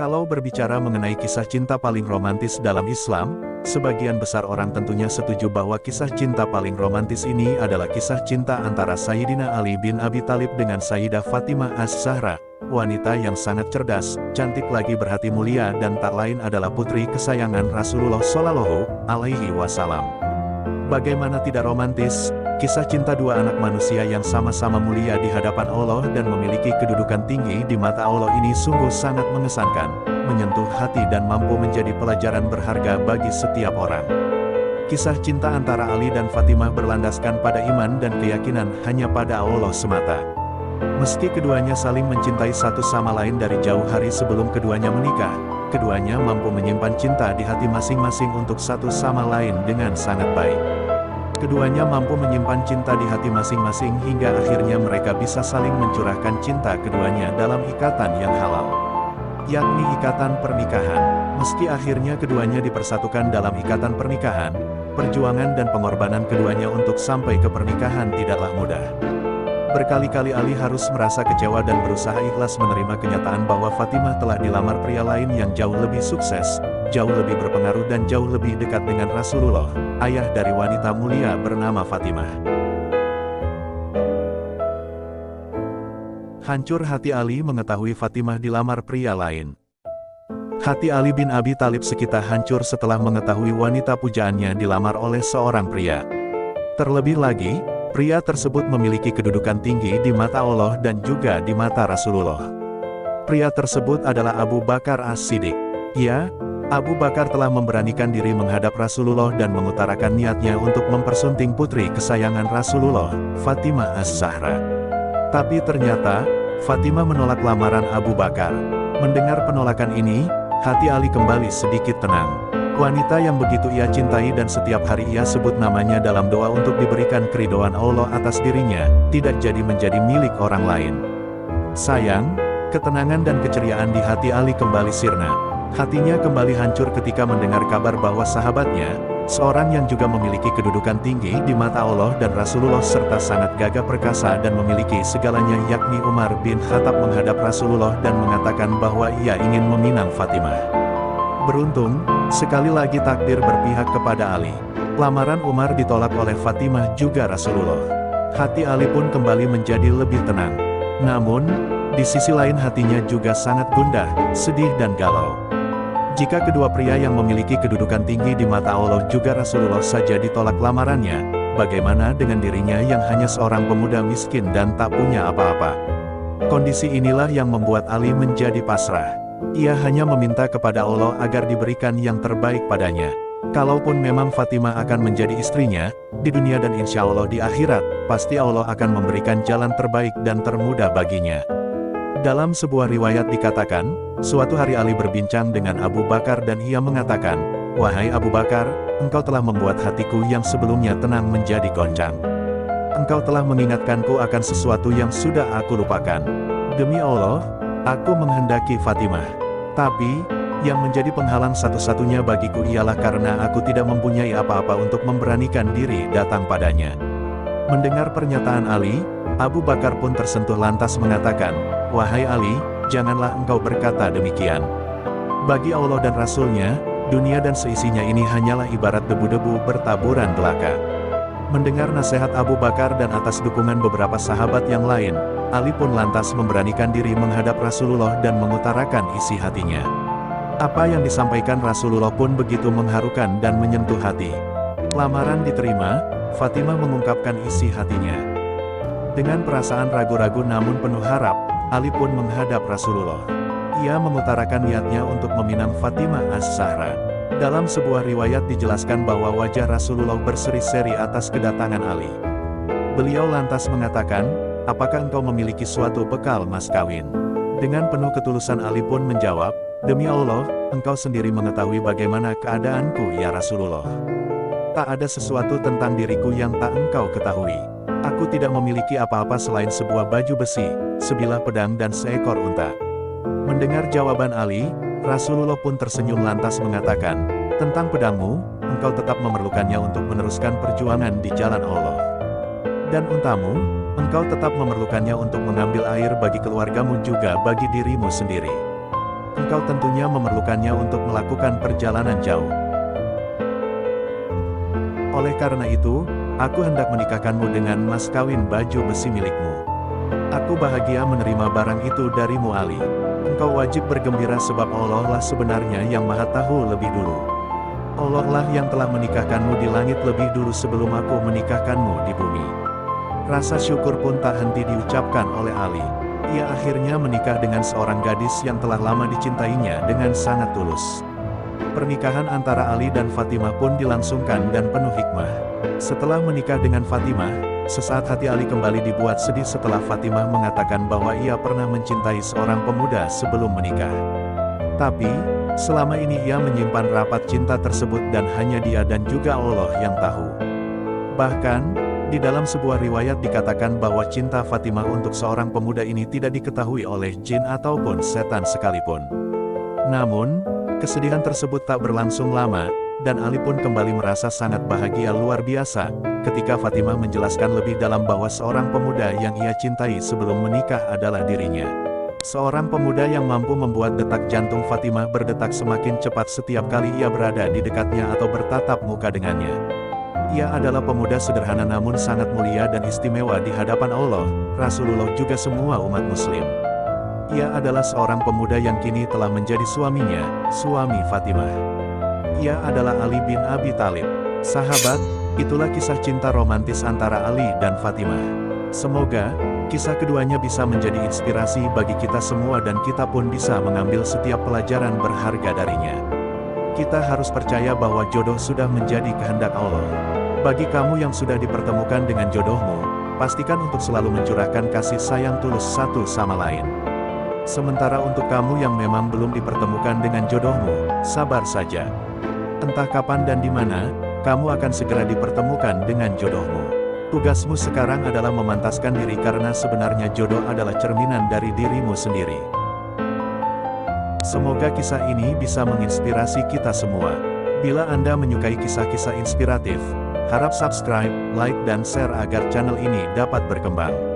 Kalau berbicara mengenai kisah cinta paling romantis dalam Islam, sebagian besar orang tentunya setuju bahwa kisah cinta paling romantis ini adalah kisah cinta antara Sayyidina Ali bin Abi Thalib dengan Sayyidah Fatimah Az-Zahra, wanita yang sangat cerdas, cantik lagi berhati mulia dan tak lain adalah putri kesayangan Rasulullah Shallallahu Alaihi Wasallam. Bagaimana tidak romantis, kisah cinta dua anak manusia yang sama-sama mulia di hadapan Allah dan memiliki kedudukan tinggi di mata Allah ini sungguh sangat mengesankan, menyentuh hati dan mampu menjadi pelajaran berharga bagi setiap orang. Kisah cinta antara Ali dan Fatimah berlandaskan pada iman dan keyakinan hanya pada Allah semata. Meski keduanya saling mencintai satu sama lain dari jauh hari sebelum keduanya menikah, keduanya mampu menyimpan cinta di hati masing-masing untuk satu sama lain dengan sangat baik. Keduanya mampu menyimpan cinta di hati masing-masing hingga akhirnya mereka bisa saling mencurahkan cinta keduanya dalam ikatan yang halal, yakni ikatan pernikahan. Meski akhirnya keduanya dipersatukan dalam ikatan pernikahan, perjuangan dan pengorbanan keduanya untuk sampai ke pernikahan tidaklah mudah. Berkali-kali Ali harus merasa kecewa dan berusaha ikhlas menerima kenyataan bahwa Fatimah telah dilamar pria lain yang jauh lebih sukses, jauh lebih berpengaruh dan jauh lebih dekat dengan Rasulullah, ayah dari wanita mulia bernama Fatimah. Hancur hati Ali mengetahui Fatimah dilamar pria lain. Hati Ali bin Abi Thalib sekitar hancur setelah mengetahui wanita pujaannya dilamar oleh seorang pria. Terlebih lagi, pria tersebut memiliki kedudukan tinggi di mata Allah dan juga di mata Rasulullah. Pria tersebut adalah Abu Bakar As-Siddiq. Ya, Abu Bakar telah memberanikan diri menghadap Rasulullah dan mengutarakan niatnya untuk mempersunting putri kesayangan Rasulullah, Fatimah Az-Zahra. Tapi ternyata, Fatimah menolak lamaran Abu Bakar. Mendengar penolakan ini, hati Ali kembali sedikit tenang. Wanita yang begitu ia cintai dan setiap hari ia sebut namanya dalam doa untuk diberikan keridhaan Allah atas dirinya, tidak jadi menjadi milik orang lain. Sayang, ketenangan dan keceriaan di hati Ali kembali sirna. Hatinya kembali hancur ketika mendengar kabar bahwa sahabatnya, seorang yang juga memiliki kedudukan tinggi di mata Allah dan Rasulullah serta sangat gagah perkasa dan memiliki segalanya yakni Umar bin Khattab menghadap Rasulullah dan mengatakan bahwa ia ingin meminang Fatimah. Beruntung, sekali lagi takdir berpihak kepada Ali. Lamaran Umar ditolak oleh Fatimah juga Rasulullah. Hati Ali pun kembali menjadi lebih tenang. Namun, di sisi lain hatinya juga sangat gundah, sedih dan galau. Jika kedua pria yang memiliki kedudukan tinggi di mata Allah juga Rasulullah saja ditolak lamarannya, bagaimana dengan dirinya yang hanya seorang pemuda miskin dan tak punya apa-apa? Kondisi inilah yang membuat Ali menjadi pasrah. Ia hanya meminta kepada Allah agar diberikan yang terbaik padanya. Kalaupun memang Fatimah akan menjadi istrinya, di dunia dan insya Allah di akhirat, pasti Allah akan memberikan jalan terbaik dan termudah baginya. Dalam sebuah riwayat dikatakan, suatu hari Ali berbincang dengan Abu Bakar dan ia mengatakan, "Wahai Abu Bakar, engkau telah membuat hatiku yang sebelumnya tenang menjadi goncang. Engkau telah mengingatkanku akan sesuatu yang sudah aku lupakan. Demi Allah, aku menghendaki Fatimah. Tapi, yang menjadi penghalang satu-satunya bagiku ialah karena aku tidak mempunyai apa-apa untuk memberanikan diri datang padanya." Mendengar pernyataan Ali, Abu Bakar pun tersentuh lantas mengatakan, "Wahai Ali, janganlah engkau berkata demikian. Bagi Allah dan Rasul-Nya, dunia dan seisinya ini hanyalah ibarat debu-debu bertaburan belaka." Mendengar nasihat Abu Bakar dan atas dukungan beberapa sahabat yang lain, Ali pun lantas memberanikan diri menghadap Rasulullah dan mengutarakan isi hatinya. Apa yang disampaikan Rasulullah pun begitu mengharukan dan menyentuh hati. Lamaran diterima, Fatimah mengungkapkan isi hatinya. Dengan perasaan ragu-ragu namun penuh harap, Ali pun menghadap Rasulullah. Ia mengutarakan niatnya untuk meminang Fatimah Az-Zahra. Dalam sebuah riwayat dijelaskan bahwa wajah Rasulullah berseri-seri atas kedatangan Ali. Beliau lantas mengatakan, "Apakah engkau memiliki suatu bekal mas kawin?" Dengan penuh ketulusan Ali pun menjawab, "Demi Allah, engkau sendiri mengetahui bagaimana keadaanku ya Rasulullah. Tak ada sesuatu tentang diriku yang tak engkau ketahui. Aku tidak memiliki apa-apa selain sebuah baju besi, sebilah pedang dan seekor unta." Mendengar jawaban Ali, Rasulullah pun tersenyum lantas mengatakan, "Tentang pedangmu, engkau tetap memerlukannya untuk meneruskan perjuangan di jalan Allah. Dan untamu, engkau tetap memerlukannya untuk mengambil air bagi keluargamu juga bagi dirimu sendiri." Engkau tentunya memerlukannya untuk melakukan perjalanan jauh. Oleh karena itu, aku hendak menikahkanmu dengan mas kawin baju besi milikmu. Aku bahagia menerima barang itu darimu Ali. Engkau wajib bergembira sebab Allah lah sebenarnya yang maha tahu lebih dulu. Allah lah yang telah menikahkanmu di langit lebih dulu sebelum aku menikahkanmu di bumi. Rasa syukur pun tak henti diucapkan oleh Ali. Ia akhirnya menikah dengan seorang gadis yang telah lama dicintainya dengan sangat tulus. Pernikahan antara Ali dan Fatimah pun dilangsungkan dan penuh hikmah. Setelah menikah dengan Fatimah, sesaat hati Ali kembali dibuat sedih setelah Fatimah mengatakan bahwa ia pernah mencintai seorang pemuda sebelum menikah. Tapi, selama ini ia menyimpan rapat cinta tersebut dan hanya dia dan juga Allah yang tahu. Bahkan, di dalam sebuah riwayat dikatakan bahwa cinta Fatimah untuk seorang pemuda ini tidak diketahui oleh jin ataupun setan sekalipun. Namun, kesedihan tersebut tak berlangsung lama, dan Ali pun kembali merasa sangat bahagia luar biasa, ketika Fatimah menjelaskan lebih dalam bahwa seorang pemuda yang ia cintai sebelum menikah adalah dirinya. Seorang pemuda yang mampu membuat detak jantung Fatimah berdetak semakin cepat setiap kali ia berada di dekatnya atau bertatap muka dengannya. Ia adalah pemuda sederhana namun sangat mulia dan istimewa di hadapan Allah, Rasulullah juga semua umat muslim. Ia adalah seorang pemuda yang kini telah menjadi suaminya, suami Fatimah. Ia adalah Ali bin Abi Thalib. Sahabat, itulah kisah cinta romantis antara Ali dan Fatimah. Semoga kisah keduanya bisa menjadi inspirasi bagi kita semua dan kita pun bisa mengambil setiap pelajaran berharga darinya. Kita harus percaya bahwa jodoh sudah menjadi kehendak Allah. Bagi kamu yang sudah dipertemukan dengan jodohmu, pastikan untuk selalu mencurahkan kasih sayang tulus satu sama lain. Sementara untuk kamu yang memang belum dipertemukan dengan jodohmu, sabar saja. Entah kapan dan di mana, kamu akan segera dipertemukan dengan jodohmu. Tugasmu sekarang adalah memantaskan diri karena sebenarnya jodoh adalah cerminan dari dirimu sendiri. Semoga kisah ini bisa menginspirasi kita semua. Bila Anda menyukai kisah-kisah inspiratif, harap subscribe, like dan share agar channel ini dapat berkembang.